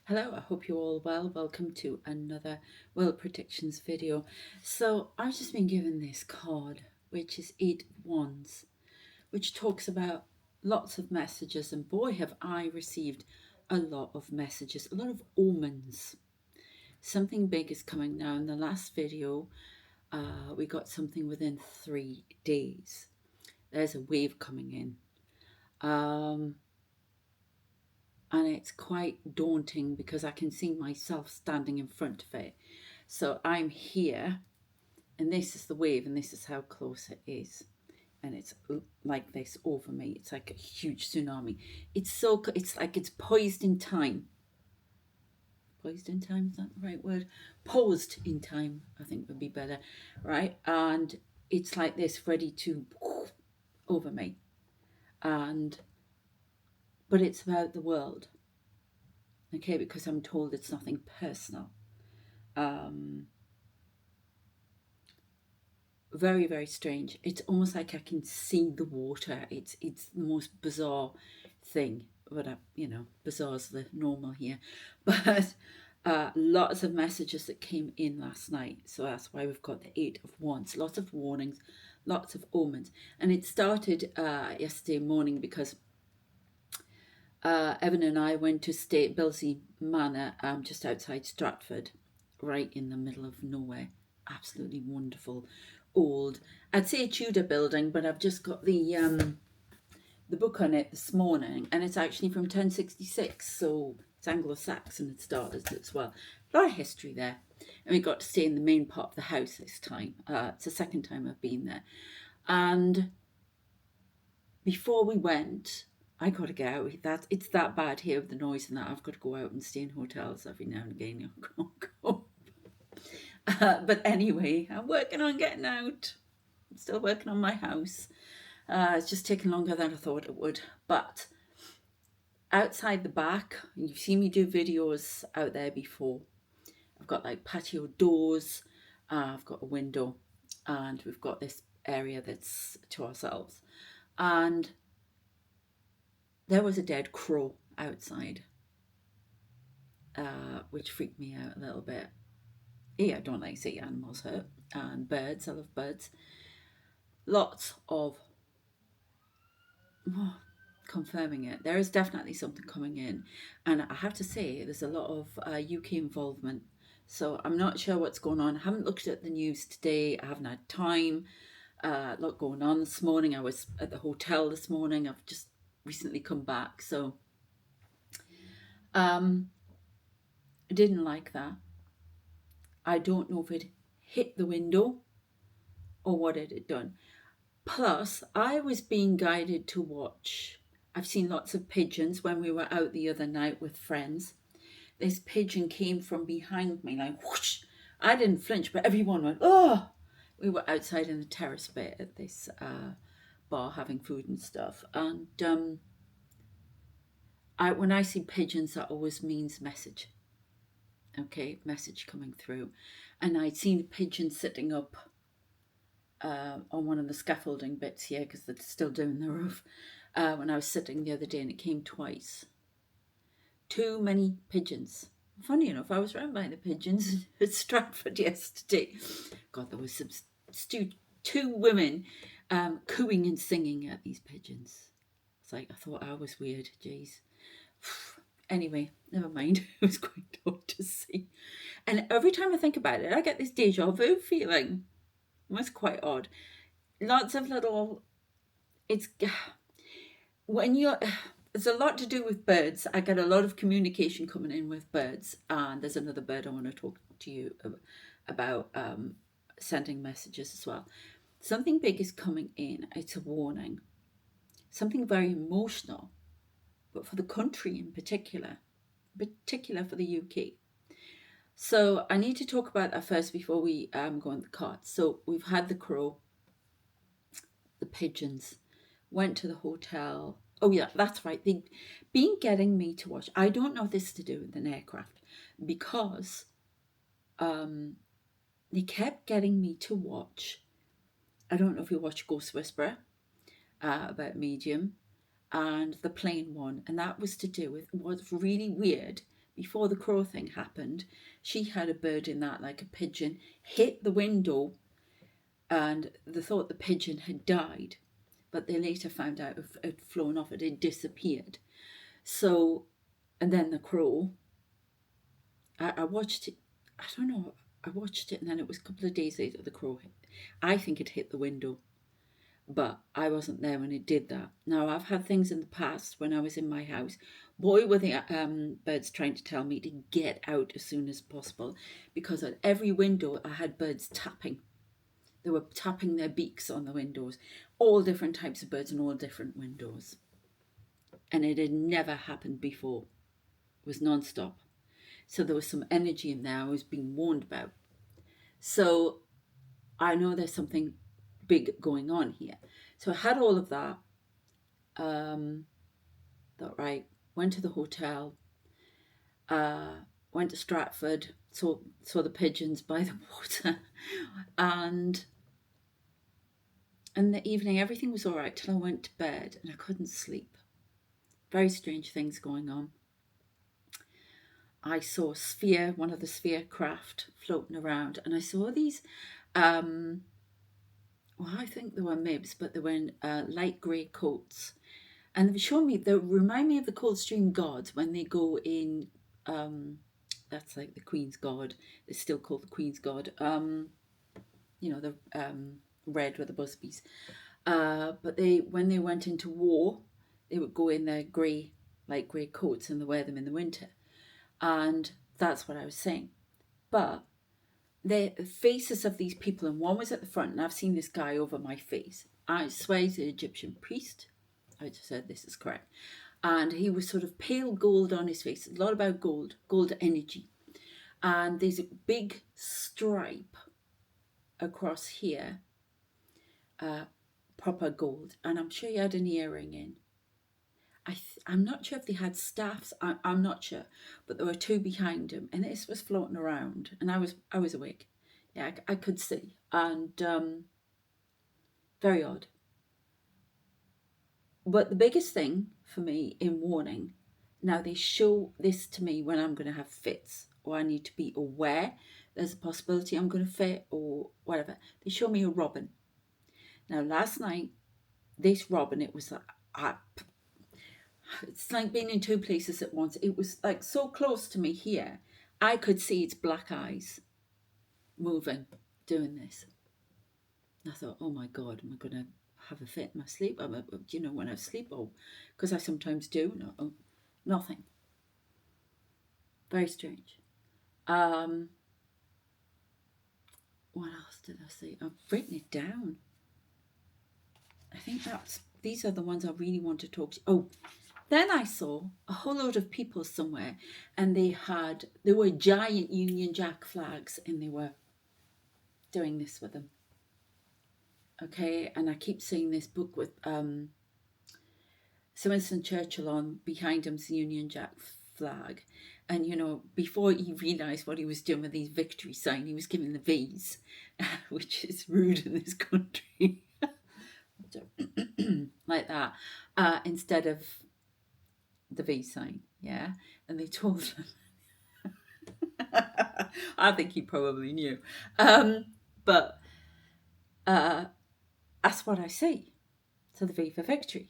Hello, I hope you're all well. Welcome to another World Predictions video. So I've just been given this card, which is 8 of Wands, which talks about lots of messages, and boy have I received a lot of messages, a lot of omens. Something big is coming now. In the last video, we got something within 3 days. There's a wave coming in. And it's quite daunting because I can see myself standing in front of it. So I'm here, and this is the wave, and this is how close it is. And it's like this over me. It's like a huge tsunami. It's like it's poised in time. Poised in time, is that the right word? Paused in time, I think would be better, right? And it's like this, ready to over me. But it's about the world. Okay, because I'm told it's nothing personal. Very, very strange. It's almost like I can see the water. It's the most bizarre thing. But bizarre's the normal here. But lots of messages that came in last night. So that's why we've got the 8 of Wands. Lots of warnings, lots of omens. And it started yesterday morning because Evan and I went to stay at Bilsey Manor, just outside Stratford, right in the middle of nowhere. Absolutely wonderful, old. I'd say a Tudor building, but I've just got the book on it this morning, and it's actually from 1066, so it's Anglo-Saxon. It started as well. A lot of history there, and we got to stay in the main part of the house this time. It's the second time I've been there, and before we went, I got to get out. It's that bad here with the noise and that. I've got to go out and stay in hotels every now and again. But anyway, I'm working on getting out. I'm still working on my house. It's just taking longer than I thought it would. But outside the back, you've seen me do videos out there before. I've got like patio doors. I've got a window, and we've got this area that's to ourselves. And there was a dead crow outside, which freaked me out a little bit. Yeah, I don't like to see animals hurt. And birds, I love birds. Lots of confirming it. There is definitely something coming in. And I have to say, there's a lot of UK involvement. So I'm not sure what's going on. I haven't looked at the news today. I haven't had time. A lot going on this morning. I was at the hotel this morning. I've just recently come back. So I didn't like that. I don't know if it hit the window or what it had done. Plus, I was being guided to watch. I've seen lots of pigeons when we were out the other night with friends. This pigeon came from behind me, like whoosh. I didn't flinch, but everyone went, oh! We were outside in the terrace bit at this bar having food and stuff. And when I see pigeons, that always means message. Okay, message coming through. And I'd seen a pigeon sitting up on one of the scaffolding bits here because they're still doing the roof when I was sitting the other day, and it came twice. Too many pigeons. Funny enough, I was round by the pigeons at Stratford yesterday. God, there was some two women cooing and singing at these pigeons. It's like, I thought I was weird, jeez. Anyway, never mind. It was quite odd to see. And every time I think about it, I get this deja vu feeling. It was quite odd. Lots of little... It's... When you're... There's a lot to do with birds. I get a lot of communication coming in with birds. And there's another bird I want to talk to you about sending messages as well. Something big is coming in. It's a warning. Something very emotional, but for the country in particular for the UK. So I need to talk about that first before we go on the cards. So we've had the crow, the pigeons, went to the hotel. Oh yeah, that's right. They've been getting me to watch. I don't know if this is to do with an aircraft, because they kept getting me to watch. I don't know if you watch Ghost Whisperer, about medium, and the plane one, and that was to do with what's really weird. before the crow thing happened, she had a bird in that, like a pigeon, hit the window, and they thought the pigeon had died, but they later found out it had flown off, it had disappeared. So, and then the crow, I watched it, I don't know, I watched it, and then it was a couple of days later the crow hit. I think it hit the window, but I wasn't there when it did that. Now, I've had things in the past when I was in my house. Boy, were the birds trying to tell me to get out as soon as possible, because at every window I had birds tapping. They were tapping their beaks on the windows. All different types of birds and all different windows. And it had never happened before. It was non-stop. So there was some energy in there I was being warned about. So I know there's something big going on here. So I had all of that. Thought, right, went to the hotel, went to Stratford, saw the pigeons by the water, and in the evening everything was all right till I went to bed and I couldn't sleep. Very strange things going on. I saw a sphere, one of the sphere craft floating around, and I saw these, well, I think they were Mibs, but they were in light grey coats. And they showed me, they remind me of the Coldstream Gods when they go in, that's like the Queen's God. It's still called the Queen's God. You know, the red with the busbies. But when they went into war, they would go in their grey, light grey coats, and they wear them in the winter. And that's what I was saying. But the faces of these people, and one was at the front, and I've seen this guy over my face. I swear he's an Egyptian priest. I just said this is correct. And he was sort of pale gold on his face. A lot about gold energy. And there's a big stripe across here, proper gold. And I'm sure he had an earring in. I'm not sure if they had staffs. I'm not sure, but there were two behind him, and this was floating around, and I was awake. Yeah, I could see, and very odd. But the biggest thing for me in warning, now they show this to me when I'm going to have fits, or I need to be aware there's a possibility I'm going to fit, or whatever. They show me a robin. Now last night, this robin, it was like, it's like being in two places at once. It was like so close to me here. I could see its black eyes moving, doing this. And I thought, oh my God, am I going to have a fit in my sleep? You know, when I sleep, because I sometimes do. No, nothing. Very strange. What else did I say? I've written it down. I think these are the ones I really want to talk to. Oh, then I saw a whole load of people somewhere, and there were giant Union Jack flags, and they were doing this with them. Okay, and I keep seeing this book with Sir Winston Churchill on behind him's Union Jack flag, and you know, before he realised what he was doing with his victory sign, he was giving the V's, which is rude in this country, like that, instead of the V sign, yeah. And they told him, I think he probably knew, but that's what I see. So the V for victory.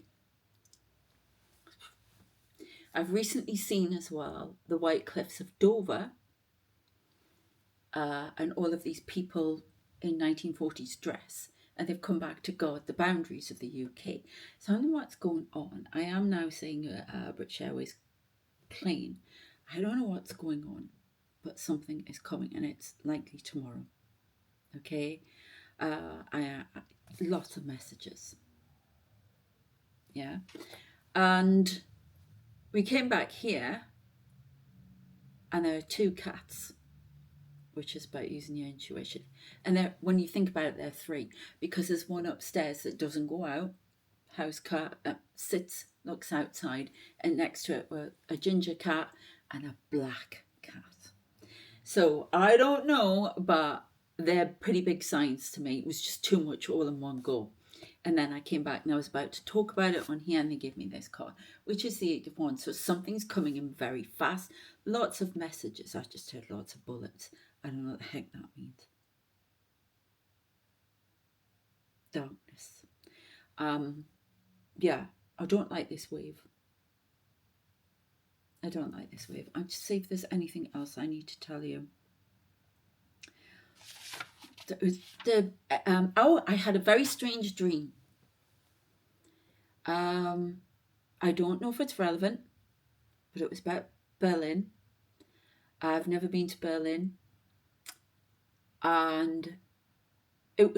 I've recently seen as well the White Cliffs of Dover, and all of these people in 1940s dress, and they've come back to guard the boundaries of the UK. So I don't know what's going on. I am now seeing a British Airways plane. I don't know what's going on, but something is coming, and it's likely tomorrow. Okay, lots of messages. Yeah, and we came back here, and there are two cats, which is about using your intuition. And when you think about it, there are three, because there's one upstairs that doesn't go out. House cat sits, looks outside, and next to it were a ginger cat and a black cat. So I don't know, but they're pretty big signs to me. It was just too much all in one go. And then I came back and I was about to talk about it on here, and they gave me this card, which is the 8 of Wands. So something's coming in very fast. Lots of messages. I just heard lots of bullets. I don't know what the heck that means. Darkness. Yeah, I don't like this wave. I don't like this wave. I'll just see if there's anything else I need to tell you. I had a very strange dream. I don't know if it's relevant, but it was about Berlin. I've never been to Berlin, and it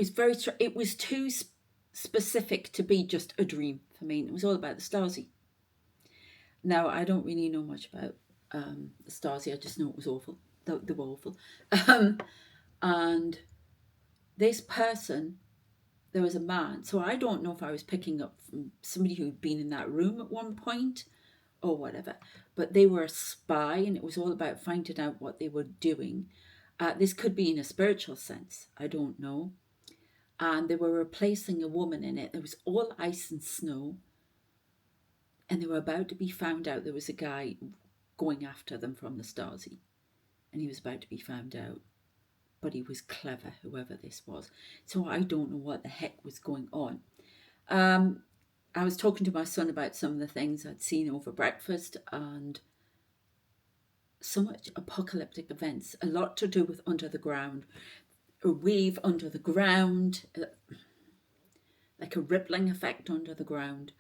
was too specific to be just a dream for me. It was all about the STARSEED. Now, I don't really know much about the STARSEED. I just know it was awful. They were awful. And this person, there was a man. So I don't know if I was picking up from somebody who'd been in that room at one point or whatever. But they were a spy, and it was all about finding out what they were doing. This could be in a spiritual sense. I don't know. And they were replacing a woman in it. There was all ice and snow. And they were about to be found out. There was a guy going after them from the STARSEED. And he was about to be found out. But he was clever, whoever this was. So I don't know what the heck was going on. I was talking to my son about some of the things I'd seen over breakfast, and so much apocalyptic events, a lot to do with under the ground, a wave under the ground, like a rippling effect under the ground,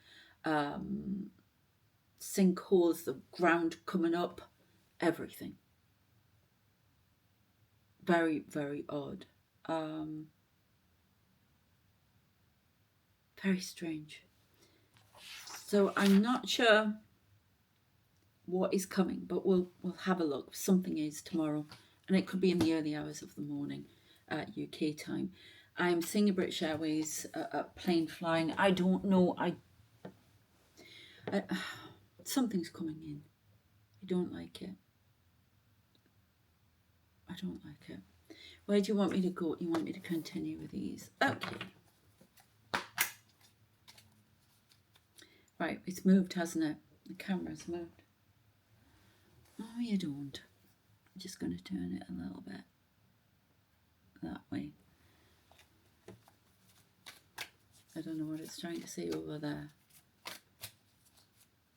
sinkholes, the ground coming up, everything. Very, very odd. Very strange. So I'm not sure what is coming, but we'll have a look. Something is tomorrow, and it could be in the early hours of the morning at UK time. I'm seeing a British Airways plane flying. I don't know. Something's coming in. I don't like it. I don't like it. Where do you want me to go? You want me to continue with these? Okay. Right, it's moved, hasn't it? The camera's moved. Oh, you don't. I'm just going to turn it a little bit that way. I don't know what it's trying to say over there.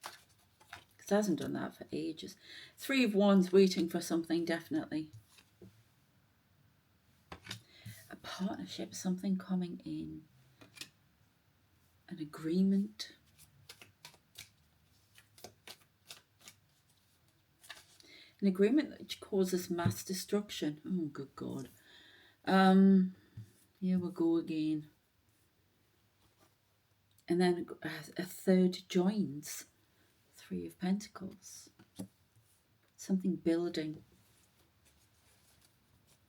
Because it hasn't done that for ages. 3 of Wands, waiting for something, definitely. A partnership, something coming in. An agreement. An agreement that causes mass destruction. Oh, good God. Here we go again. And then a third joins. 3 of Pentacles. Something building.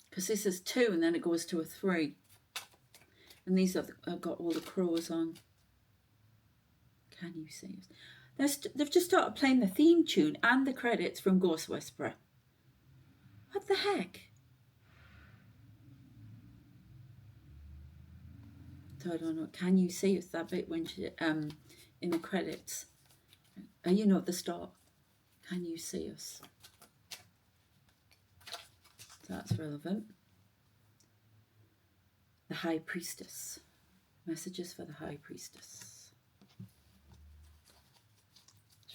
Because this is 2 and then it goes to a 3. And these have got all the crows on. Can you see us? They've just started playing the theme tune and the credits from Ghost Whisperer. What the heck? So I don't know. Can you see us? That bit when she in the credits. You know, at the start. Can you see us? So that's relevant. The High Priestess. Messages for the High Priestess.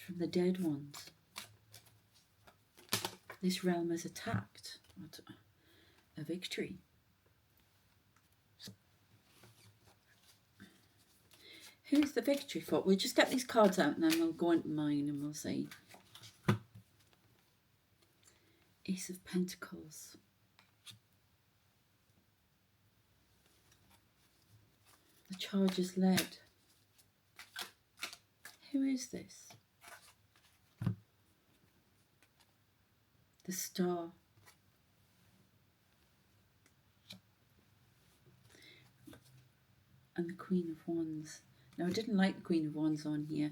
From the dead ones. This realm is attacked. What a victory. Who's the victory for? We'll just get these cards out and then we'll go into mine and we'll see. Ace of Pentacles. The charge is led. Who is this? The Star. And the Queen of Wands. Now, I didn't like the Queen of Wands on here.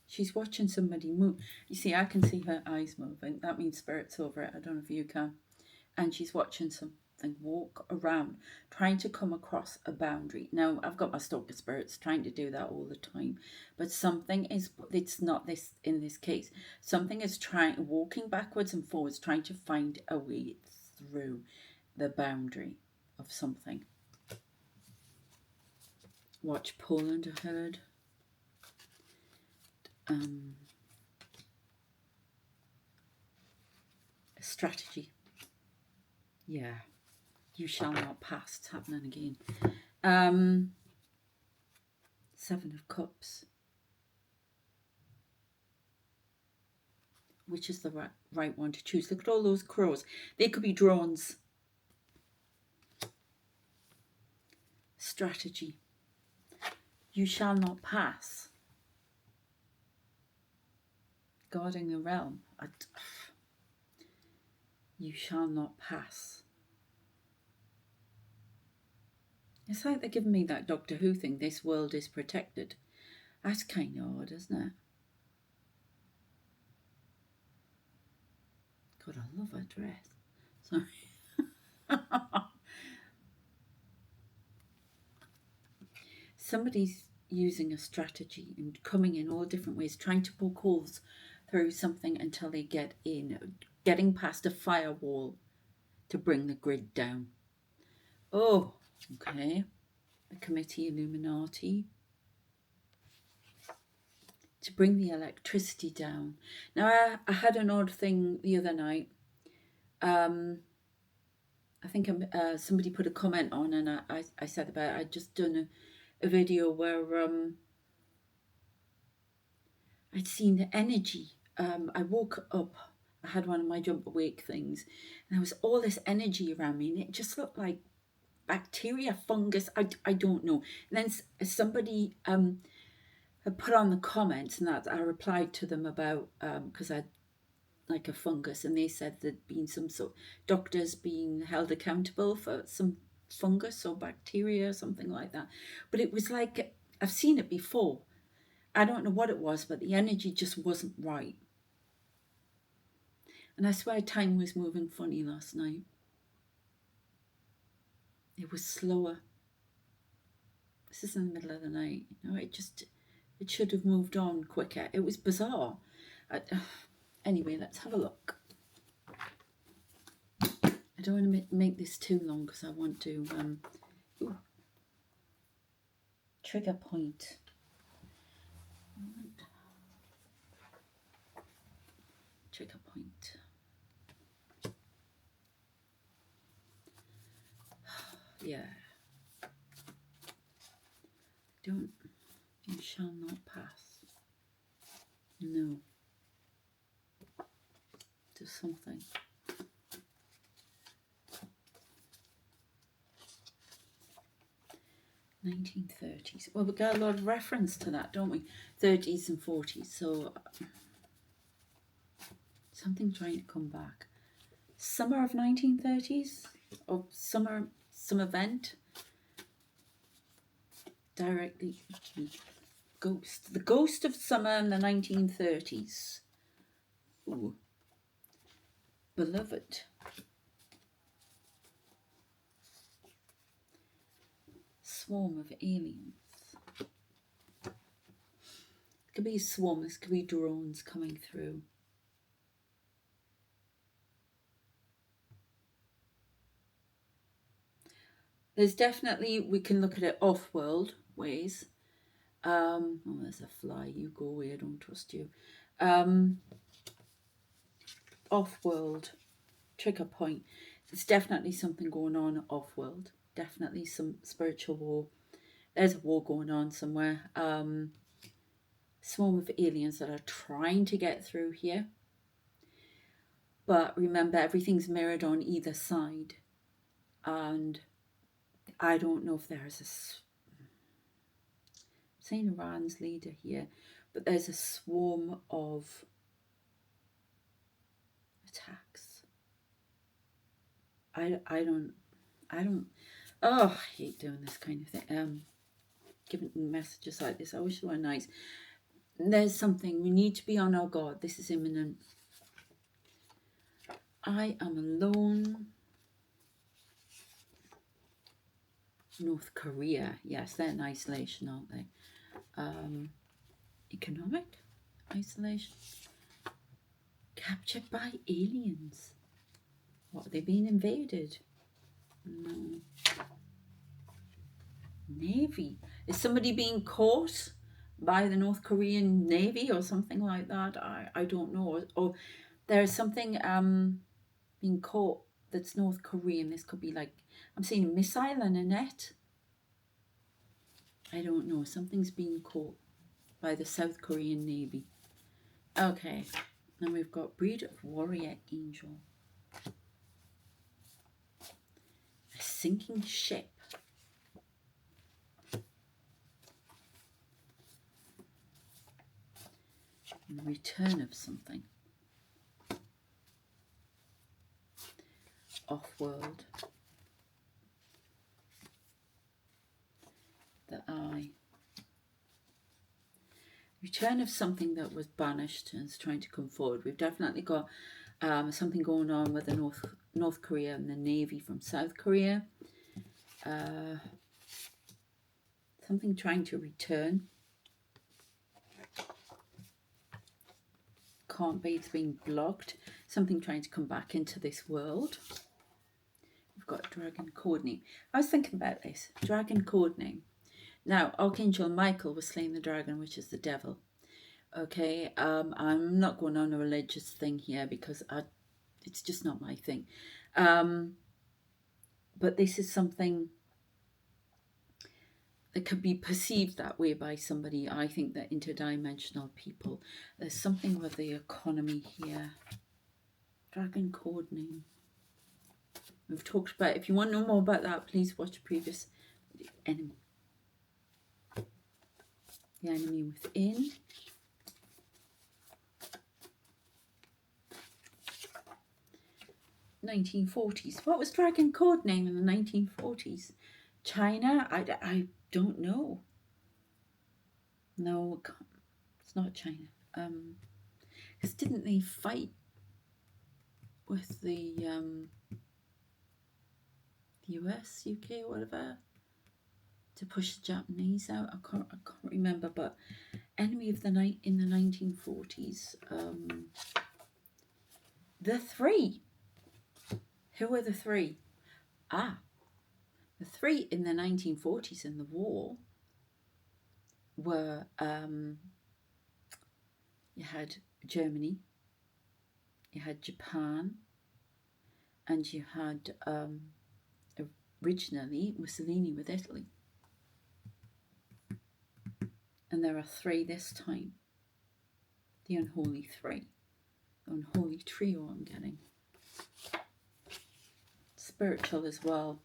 She's watching somebody move. You see, I can see her eyes moving. That means spirit's over it. I don't know if you can. And she's watching something something, walk around, trying to come across a boundary. Now, I've got my stalker spirits trying to do that all the time, but something is, it's not this in this case. Something is walking backwards and forwards, trying to find a way through the boundary of something. Watch Poland, I heard. Strategy. Yeah. You shall not pass. It's happening again. 7 of Cups. Which is the right one to choose? Look at all those crows. They could be drones. Strategy. You shall not pass. Guarding the realm. You shall not pass. It's like they're giving me that Doctor Who thing. This world is protected. That's kind of odd, isn't it? God, I love her dress. Sorry. Somebody's using a strategy and coming in all different ways, trying to poke holes through something until they get in, getting past a firewall to bring the grid down. Oh, okay. The Committee Illuminati. To bring the electricity down. Now, I had an odd thing the other night. I think somebody put a comment on, and I said about I'd just done a video where I'd seen the energy. I woke up, I had one of my jump awake things, and there was all this energy around me, and it just looked like bacteria, fungus, I don't know. And then somebody had put on the comments, and that I replied to them about, because I'd like a fungus, and they said there'd been some sort of doctors being held accountable for some fungus or bacteria or something like that. But it was like, I've seen it before. I don't know what it was, but the energy just wasn't right. And I swear time was moving funny last night. It was slower. This is in the middle of the night. You know, it should have moved on quicker. It was bizarre. Anyway, let's have a look. I don't want to make this too long because I want to trigger point. Trigger point. Yeah. You shall not pass. No. Do something. 1930s. Well, we got a lot of reference to that, don't we? 30s and 40s. So something trying to come back. Summer of 1930s? Or some event? Directly. Ghost. The ghost of summer in the 1930s. Ooh. Beloved. Swarm of aliens. It could be a swarm, this could be drones coming through. There's definitely, we can look at it off-world ways. Oh, there's a fly, you go away, I don't trust you. Off-world, trigger point. There's definitely something going on off-world. Definitely some spiritual war. There's a war going on somewhere. Swarm of aliens that are trying to get through here. But remember, everything's mirrored on either side. And I don't know if there's I'm saying Iran's leader here, but there's a swarm of attacks. I don't, oh, I hate doing this kind of thing. Giving messages like this, I wish they were nice. There's something, we need to be on our guard. This is imminent. I am alone. North Korea. Yes, they're in isolation, aren't they? Economic isolation. Captured by aliens. What, are they being invaded? No. Navy. Is somebody being caught by the North Korean Navy or something like that? I don't know. Or there's something being caught that's North Korean. This could be like, I'm seeing a missile and a net. I don't know. Something's being caught by the South Korean Navy. Okay. Now we've got breed of warrior angel. A sinking ship. And return of something. Off-world. The eye. Return of something that was banished and is trying to come forward. We've definitely got something going on with the North Korea and the Navy from South Korea. Something trying to return. Can't be, it's being blocked. Something trying to come back into this world. We've got dragon code name. I was thinking about this. Dragon code name. Now, Archangel Michael was slaying the dragon, which is the devil. Okay, I'm not going on a religious thing here because it's just not my thing. But this is something that could be perceived that way by somebody. I think that interdimensional people. There's something with the economy here. Dragon code name. We've talked about, if you want to know more about that, please watch the previous enemy. The enemy within. '40s. What was dragon code name in the 1940s? China? I don't know. No, it's not China. Because didn't they fight with the US, UK, or whatever, to push the Japanese out? I can't remember. But enemy of the night in the 1940s. The three. Who were the three? The three in the 1940s in the war were, you had Germany, you had Japan, and you had originally Mussolini with Italy. And there are three this time. The unholy three. The unholy trio I'm getting. Spiritual as well.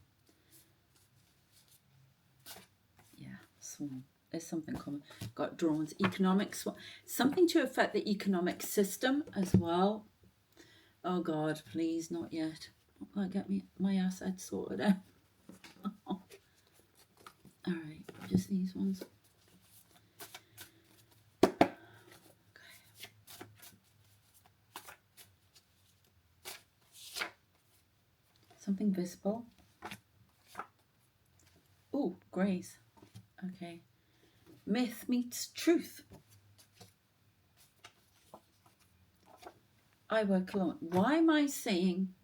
Yeah, swarm. There's something common. Got drones. Economic swarm. Something to affect the economic system as well. Oh God, please, not yet. Get me my assets sorted out. Alright, just these ones. Okay. Something visible. Oh, greys. Okay. Myth meets truth. I work alone. Why am I saying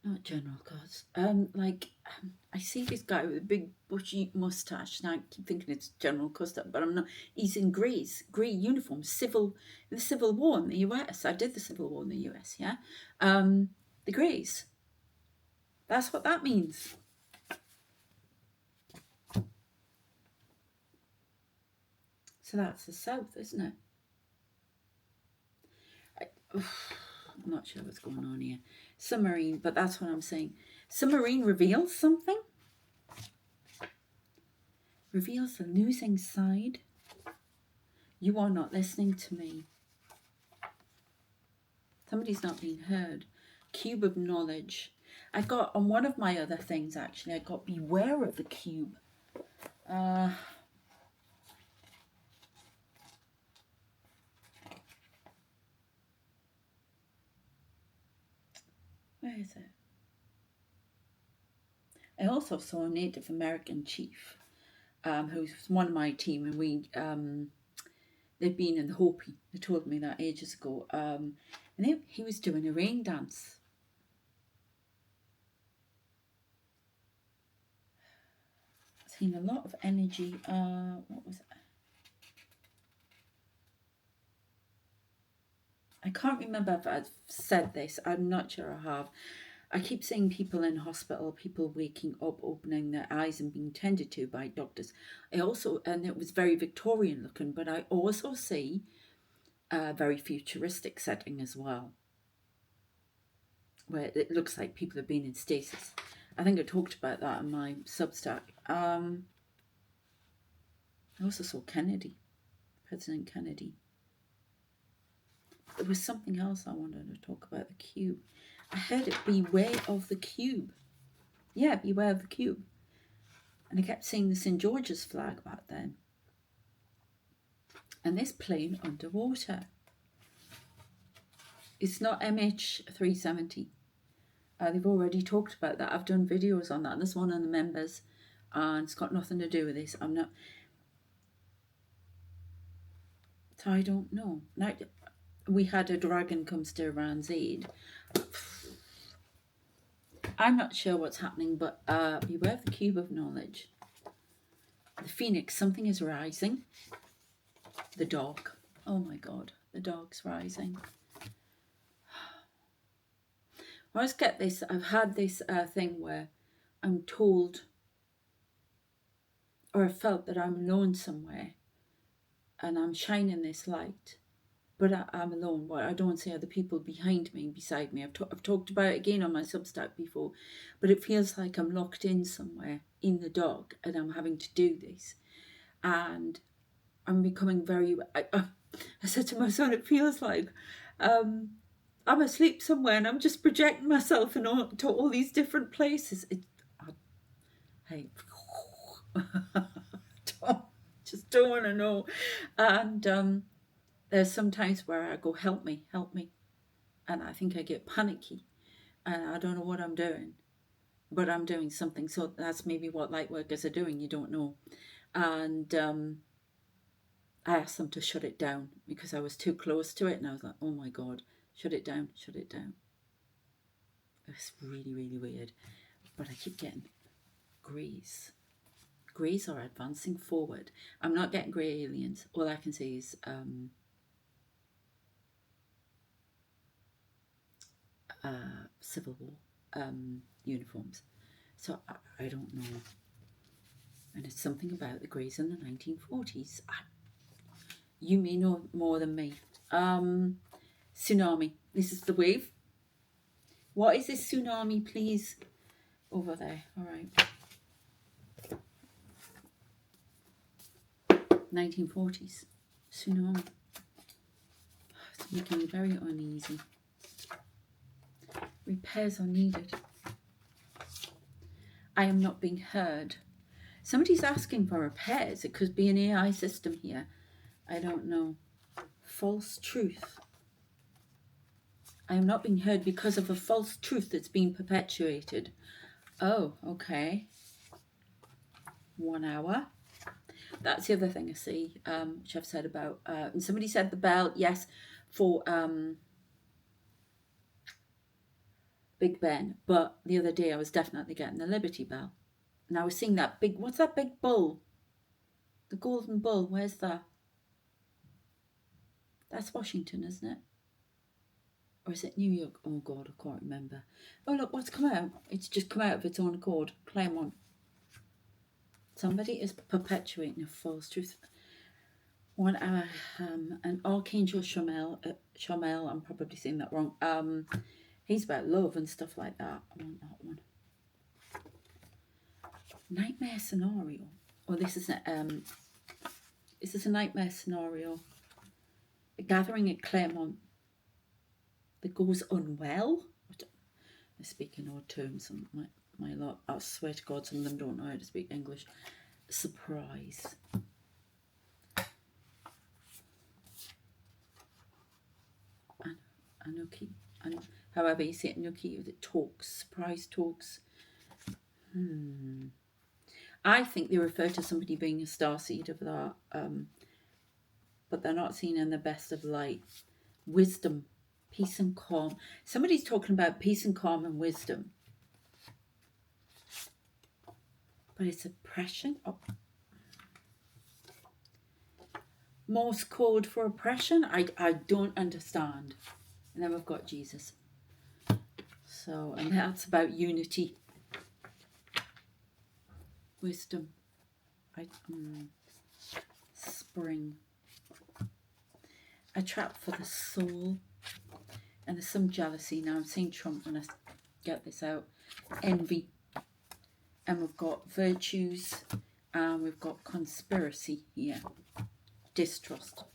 not general cards? I see this guy with a big bushy mustache, and I keep thinking it's General Custer, but I'm not. He's in grey uniform, the Civil War in the US. I did the Civil War in the US, yeah. The greys. That's what that means. So that's the South, isn't it? I'm not sure what's going on here. Submarine, but that's what I'm saying. Submarine reveals something. Reveals the losing side. You are not listening to me. Somebody's not being heard. Cube of knowledge. I got on one of my other things, actually, I got beware of the cube. Where is it? I also saw a Native American chief who's one of my team, and they've been in the Hopi. They told me that ages ago. And he was doing a rain dance. I've seen a lot of energy. What was it? I can't remember if I've said this. I'm not sure I have. I keep seeing people in hospital, people waking up, opening their eyes and being tended to by doctors. I also, and it was very Victorian looking, but I also see a very futuristic setting as well, where it looks like people have been in stasis. I think I talked about that in my Substack. I also saw Kennedy, President Kennedy. There was something else I wanted to talk about, the cube. I heard it, beware of the cube. Yeah, beware of the cube. And I kept seeing the St. George's flag back then. And this plane underwater. It's not MH370. They've already talked about that. I've done videos on that. There's one of the members, and it's got nothing to do with this. I'm not. So I don't know. Now, we had a dragon come to Iran's aid. I'm not sure what's happening, but beware of the cube of knowledge. The phoenix, something is rising. The dog. Oh my God, the dog's rising. I always get this. I've had this thing where I'm told, or I felt that I'm alone somewhere, and I'm shining this light, but I'm alone. Well, I don't see other people behind me, beside me. I've talked about it again on my Substack before, but it feels like I'm locked in somewhere in the dark, and I'm having to do this, and I'm becoming very. I said to my son, it feels like I'm asleep somewhere, and I'm just projecting myself to all these different places. Hey, don't want to know. And there's some times where I go, help me, and I think I get panicky, and I don't know what I'm doing, but I'm doing something. So that's maybe what light workers are doing. You don't know. And I asked them to shut it down because I was too close to it, and I was like, oh my God, shut it down. It's really, really weird. But I keep getting greys. Greys are advancing forward. I'm not getting grey aliens. All I can say is Civil War uniforms. So I don't know. And it's something about the greys in the 1940s. You may know more than me. Tsunami. This is the wave. What is this tsunami, please? Over there. All right. 1940s. Tsunami. It's making me very uneasy. Repairs are needed. I am not being heard. Somebody's asking for repairs. It could be an AI system here. I don't know. False truth. I am not being heard because of a false truth that's being perpetuated. Oh, okay. 1 hour. That's the other thing I see, which I've said about. And somebody said the bell, yes, for Big Ben. But the other day I was definitely getting the Liberty Bell. And I was seeing that big, what's that big bull? The golden bull, where's that? That's Washington, isn't it? Or is it New York? Oh God, I can't remember. Oh look, what's come out? It's just come out of its own accord. Claremont. Somebody is perpetuating a false truth. 1 hour, and Archangel Shamel, I'm probably saying that wrong. He's about love and stuff like that. I want that one. Nightmare scenario. Oh, this is a nightmare scenario. A gathering at Claremont that goes unwell. I speak in odd terms. My lot. I swear to God, some of them don't know how to speak English. Surprise. Anuki. However you say it, Anuki, that talks. Surprise talks. I think they refer to somebody being a starseed of that, but they're not seen in the best of light. Wisdom, peace and calm. Somebody's talking about peace and calm and wisdom. But it's oppression. Oh. Morse code for oppression? I don't understand. And then we've got Jesus. So, and that's about unity. Wisdom. Spring. A trap for the soul. And there's some jealousy. Now I'm seeing Trump when I get this out. Envy. And we've got virtues. And we've got conspiracy here. Distrust.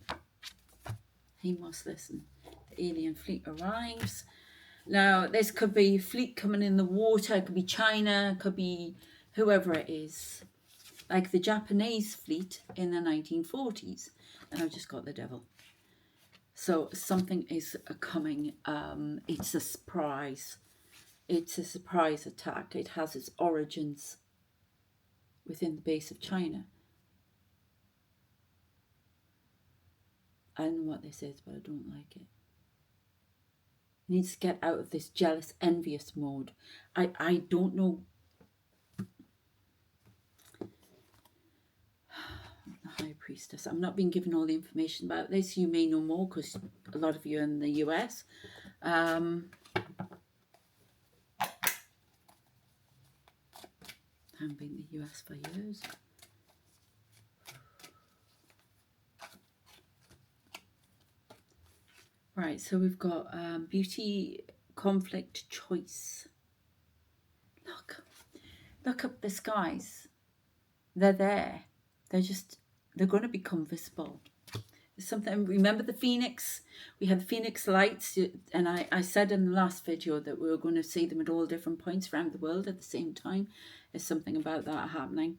He must listen. The alien fleet arrives. Now, this could be a fleet coming in the water. It could be China. It could be whoever it is. Like the Japanese fleet in the 1940s. And I've just got the devil. So something is coming. It's a surprise. It's a surprise attack. It has its origins within the base of China. I don't know what this is, but I don't like it. It needs to get out of this jealous, envious mode. I don't know. The High Priestess. I'm not being given all the information about this. You may know more because a lot of you are in the US. I haven't been in the US for years. Right, so we've got beauty, conflict, choice. Look up the skies. They're there. They're going to become visible. There's something, remember the phoenix? We had the phoenix lights, and I said in the last video that we were going to see them at all different points around the world at the same time. There's something about that happening.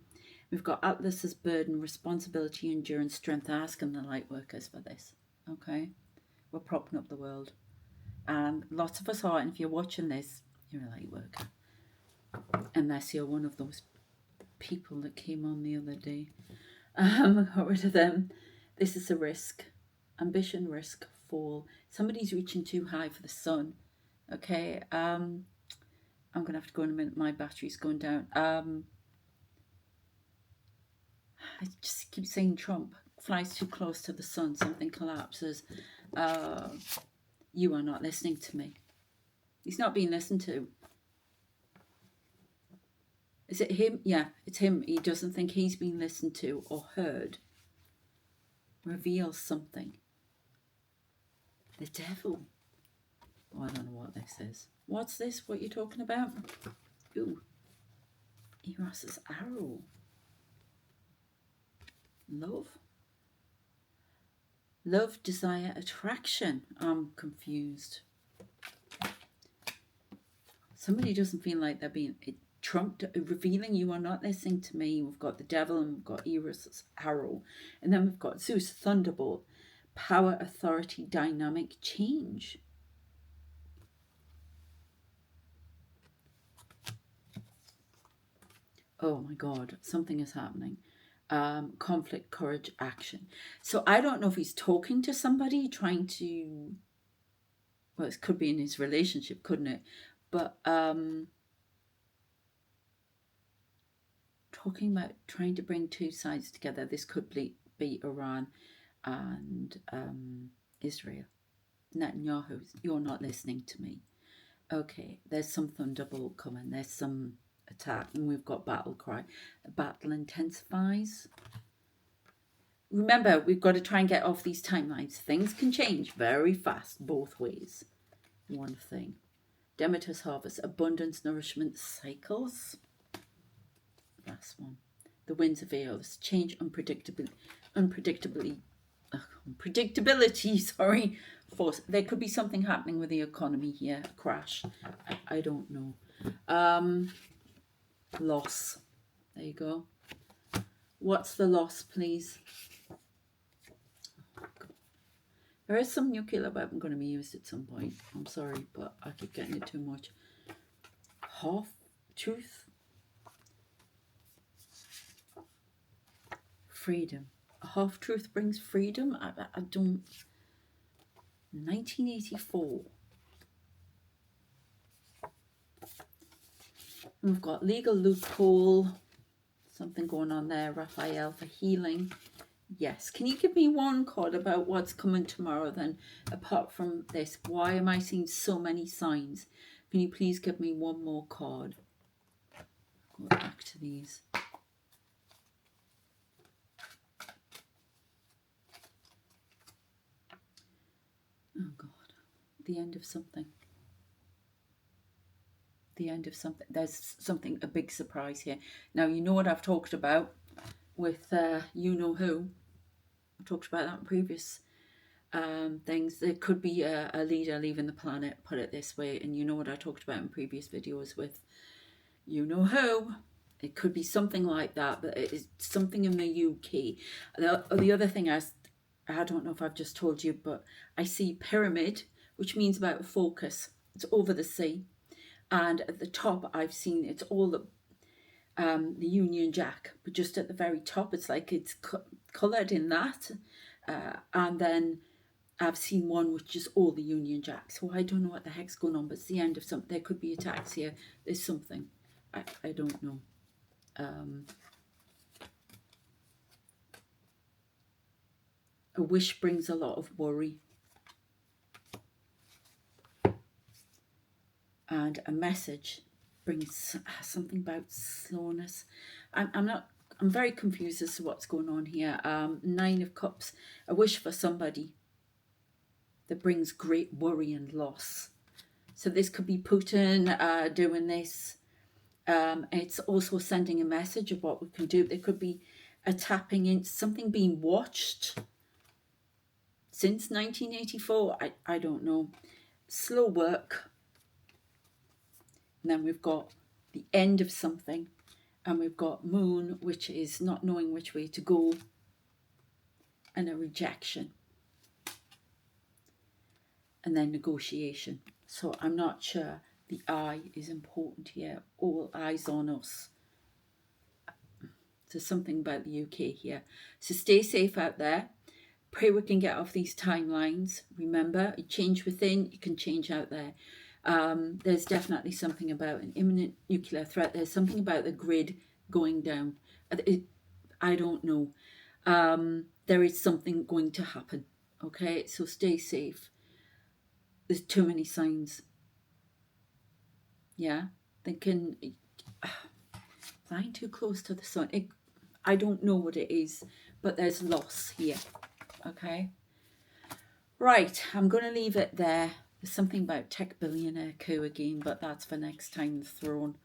We've got Atlas's burden, responsibility, endurance, strength. Asking the light workers for this, okay? We're propping up the world. And lots of us are, and if you're watching this, you're a light worker. Unless you're one of those people that came on the other day. Got rid of them. This is a risk. Ambition, risk, fall. Somebody's reaching too high for the sun. Okay. I'm going to have to go in a minute. My battery's going down. I just keep saying Trump flies too close to the sun. Something collapses. You are not listening to me. He's not being listened to. Is it him? Yeah, it's him. He doesn't think he's been listened to or heard. Reveals something. The devil. Oh, I don't know what this is. What's this? What you're talking about? Ooh. Eros's arrow. Love. Love, desire, attraction. I'm confused. Somebody doesn't feel like they're being trumped, revealing you are not listening to me. We've got the devil and we've got Eros's arrow. And then we've got Zeus, thunderbolt. Power, authority, dynamic, change. Oh my God, something is happening. Conflict, courage, action. So I don't know if he's talking to somebody, trying to, well, it could be in his relationship, couldn't it? But talking about trying to bring two sides together. This could be Iran and Israel. Netanyahu, you're not listening to me. Okay, there's some thunderbolt coming. There's some attack, and we've got battle cry. The battle intensifies. Remember, we've got to try and get off these timelines. Things can change very fast, both ways. One thing. Demeter's harvest, abundance, nourishment, cycles. Last one. The winds of Eos, change, unpredictability, sorry, force. There could be something happening with the economy here, a crash. I don't know. Loss. There you go. What's the loss, please? There is some nuclear weapon going to be used at some point. I'm sorry, but I keep getting it too much. Half truth. Freedom. A half-truth brings freedom? I don't... 1984. And we've got legal loophole. Something going on there. Raphael for healing. Yes. Can you give me one card about what's coming tomorrow then, apart from this? Why am I seeing so many signs? Can you please give me one more card? Go back to these. Oh God. The end of something. The end of something. There's something, a big surprise here. Now, you know what I've talked about with you know who. I talked about that in previous things. There could be a leader leaving the planet, put it this way. And you know what I talked about in previous videos with you know who. It could be something like that, but it's something in the UK. The other thing I don't know if I've just told you, but I see pyramid, which means about focus. It's over the sea. And at the top, I've seen it's all the Union Jack, but just at the very top, it's like it's coloured in that. And then I've seen one which is all the Union Jack. So I don't know what the heck's going on, but it's the end of something. There could be attacks here. There's something. I don't know. A wish brings a lot of worry. And a message brings something about slowness. I'm very confused as to what's going on here. 9 of Cups, a wish for somebody that brings great worry and loss. So this could be Putin doing this. It's also sending a message of what we can do. There could be a tapping in, something being watched since 1984. I don't know. Slow work. And then we've got the end of something. And we've got Moon, which is not knowing which way to go. And a rejection. And then negotiation. So I'm not sure. The eye is important here. All eyes on us. So something about the UK here. So stay safe out there. Pray we can get off these timelines. Remember, you change within, you can change out there. There's definitely something about an imminent nuclear threat. There's something about the grid going down. I don't know. There is something going to happen. Okay, so stay safe. There's too many signs. Yeah, thinking flying too close to the sun. I don't know what it is, but there's loss here. Okay. Right, I'm going to leave it there. There's something about tech billionaire coup again, but that's for next time. The throne.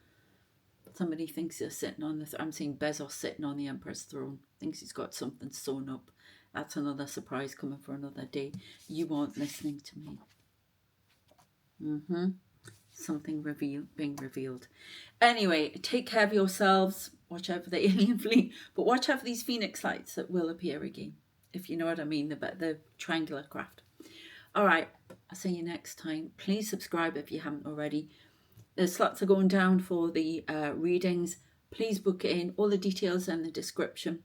Somebody thinks they're sitting on the... I'm seeing Bezos sitting on the Emperor's throne. Thinks he's got something sewn up. That's another surprise coming for another day. You aren't listening to me. Something being revealed. Anyway, take care of yourselves. Watch out for the alien fleet. But watch out for these phoenix lights that will appear again. If you know what I mean, the triangular craft. All right, I'll see you next time. Please subscribe if you haven't already. The slots are going down for the readings. Please book it in. All the details are in the description.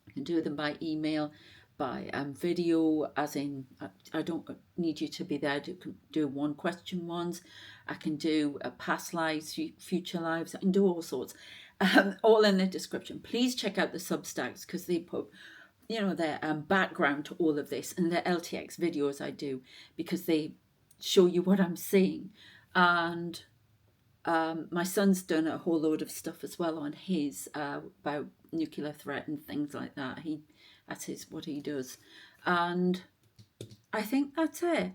You can do them by email, by video, as in, I don't need you to be there to do one question ones. I can do past lives, future lives. I can do all sorts. All in the description. Please check out the Substacks because they put... their background to all of this, and the LTX videos I do, because they show you what I'm saying. And my son's done a whole load of stuff as well on his about nuclear threat and things like that. That's what he does. And I think that's it.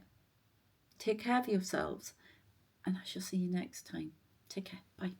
Take care of yourselves, and I shall see you next time. Take care. Bye.